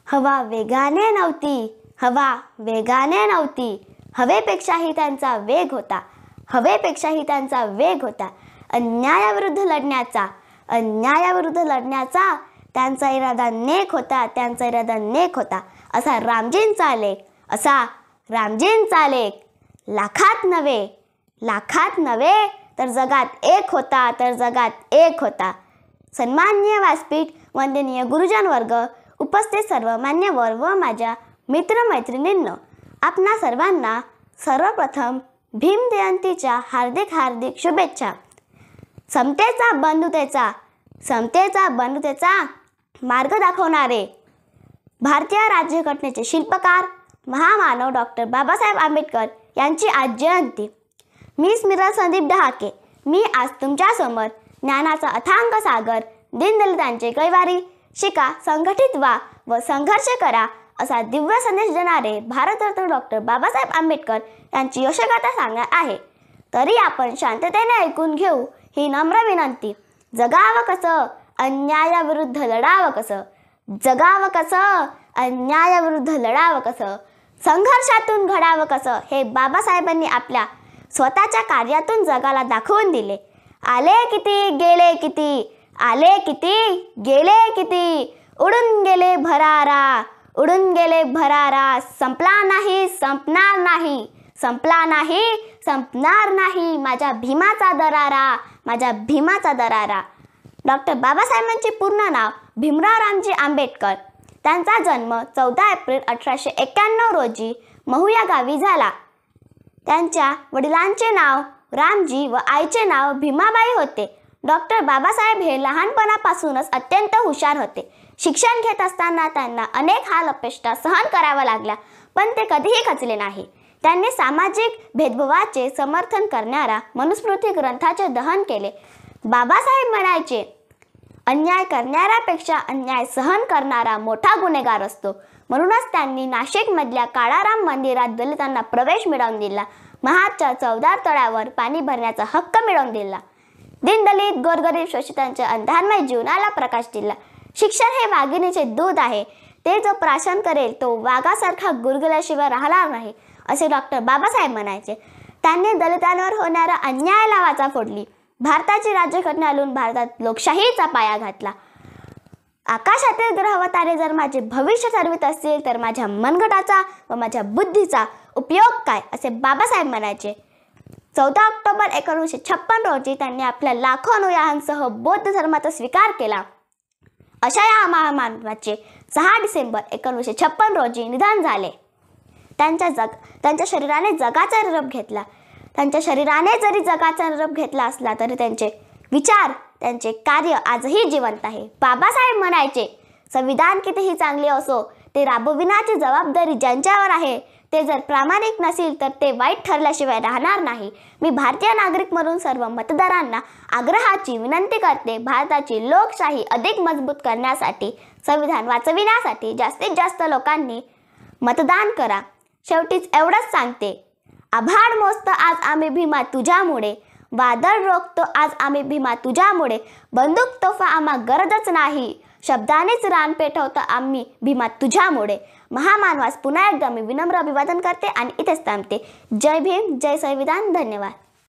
हवा वेगाने नव्हती, हवा वेगाने नव्हती, हवेपेक्षाही त्यांचा वेग होता, हवेपेक्षाही त्यांचा वेग होता. अन्यायाविरुद्ध लढण्याचा, अन्यायाविरुद्ध लढण्याचा त्यांचा इरादा नेक होता, त्यांचा इरादा नेक होता. असा रामजींचा लेख, असा रामजींचा लेख. लाखात नव्हे, लाखात नव्हे तर जगात एक होता, तर जगात एक होता. सन्माननीय व्यासपीठ, वंदनीय गुरुजन वर्ग, उपस्थित सर्व मान्यवर व माझ्या मित्रमैत्रिणींनो, आपणा सर्वांना सर्वप्रथम भीम जयंतीच्या हार्दिक हार्दिक शुभेच्छा. समतेचा बंधुतेचा, समतेचा बंधुतेचा मार्ग दाखवणारे भारतीय राज्यघटनेचे शिल्पकार महामानव डॉक्टर बाबासाहेब आंबेडकर यांची आज जयंती. मी स्मिता संदीप डहाके. मी आज तुमच्यासमोर ज्ञानाचा अथांग सागर, दीनदलितांचे कैवारी, शिका, संघटित व्हा व संघर्ष करा असा दिव्य संदेश देणारे भारतरत्न डॉक्टर बाबासाहेब आंबेडकर यांची यशोगाथा सांगणार आहे. तरी आपण शांततेने ऐकून घेऊ ही नम्र विनंती. जगावं कसं, अन्यायाविरुद्ध लढावं कसं, जगावं कसं, अन्यायाविरुद्ध लढावं कसं, संघर्षातून घडावं कसं, हे बाबासाहेबांनी आपल्या स्वतःच्या कार्यातून जगाला दाखवून दिले. आले किती गेले किती, आले किती गेले किती, उडून गेले भरारा, उडून गेले भरारा, संपला नाही संपणार नाही, संपला नाही संपणार नाही, माझ्या भीमाचा दरारा, माझ्या भीमाचा दरारा. डॉक्टर बाबासाहेबांचे पूर्ण नाव भीमराव रामजी आंबेडकर. त्यांचा जन्म 14 एप्रिल 1891 रोजी महू या गावी झाला. त्यांच्या वडिलांचे नाव रामजी व आईचे नाव भीमाबाई होते. डॉक्टर बाबासाहेब हे लहानपणापासूनच अत्यंत हुशार होते. शिक्षण घेत असताना त्यांना अनेक हाल अपेष्टा सहन कराव्या लागल्या, पण ते कधीही खचले नाही. त्यांनी सामाजिक भेदभावाचे समर्थन करणाऱ्या मनुस्मृती ग्रंथाचे दहन केले. बाबासाहेब म्हणायचे, अन्याय करणाऱ्यापेक्षा अन्याय सहन करणारा मोठा गुन्हेगार असतो. म्हणूनच त्यांनी नाशिकमधल्या काळाराम मंदिरात दलितांना प्रवेश मिळवून दिला. महाडच्या 14 तळ्यावर पाणी भरण्याचा हक्क मिळवून दिला. दीनदलित, गोरगरीब, शोषितांच्या अंधारमय जीवनाला प्रकाश दिला. शिक्षण हे वाघिणीचे दूध आहे. ते जो प्राशन करेल तो वाघासारखा गुरगुरल्याशिवाय राहणार नाही, असे डॉक्टर बाबासाहेब म्हणायचे. त्यांनी दलितांवर होणाऱ्या अन्यायाला वाचा फोडली. भारताची राज्यघटना आणून भारतात लोकशाहीचा पाया घातला. आकाशातील ग्रह व तारे जर माझे भविष्य ठरवित असतील तर माझ्या मनगटाचा व माझ्या बुद्धीचा उपयोग काय, असे बाबासाहेब म्हणायचे. 14 ऑक्टोबर 1956 रोजी त्यांनी आपल्या लाखो अनुयायांसह बौद्ध धर्माचा स्वीकार केला. अशा या महामानवाचे 6 डिसेंबर 1956 रोजी निधन झाले. त्यांच्या शरीराने जगाचा निरोप घेतला. त्यांच्या शरीराने जरी जगाचा निरोप घेतला असला तरी त्यांचे विचार, त्यांचे कार्य आजही जिवंत आहे. बाबासाहेब म्हणायचे, संविधान कितीही चांगले असो, ते राबविण्याची जबाबदारी ज्यांच्यावर आहे ते जर प्रामाणिक नसेल तर ते वाईट ठरल्याशिवाय राहणार नाही. मी भारतीय नागरिक म्हणून सर्व मतदारांना आग्रहाची विनंती करते, भारताची लोकशाही अधिक मजबूत करण्यासाठी, संविधान वाचविण्यासाठी जास्तीत जास्त लोकांनी मतदान करा. शेवटीच एवढंच सांगते, आभाळ मोजतो आज आम्ही भीमा तुझ्यामुळे, वादळ रोखतो आज आम्ही भीमा तुझ्यामुळे, बंदूक तोफा आम्हा गरजच नाही, शब्दानेच रान पेटवतो आम्ही भीमा तुझ्यामुळे. महामानवास पुन्हा एकदा मी विनम्र अभिवादन करते आणि इथेच थांबते. जय भीम, जय संविधान. धन्यवाद.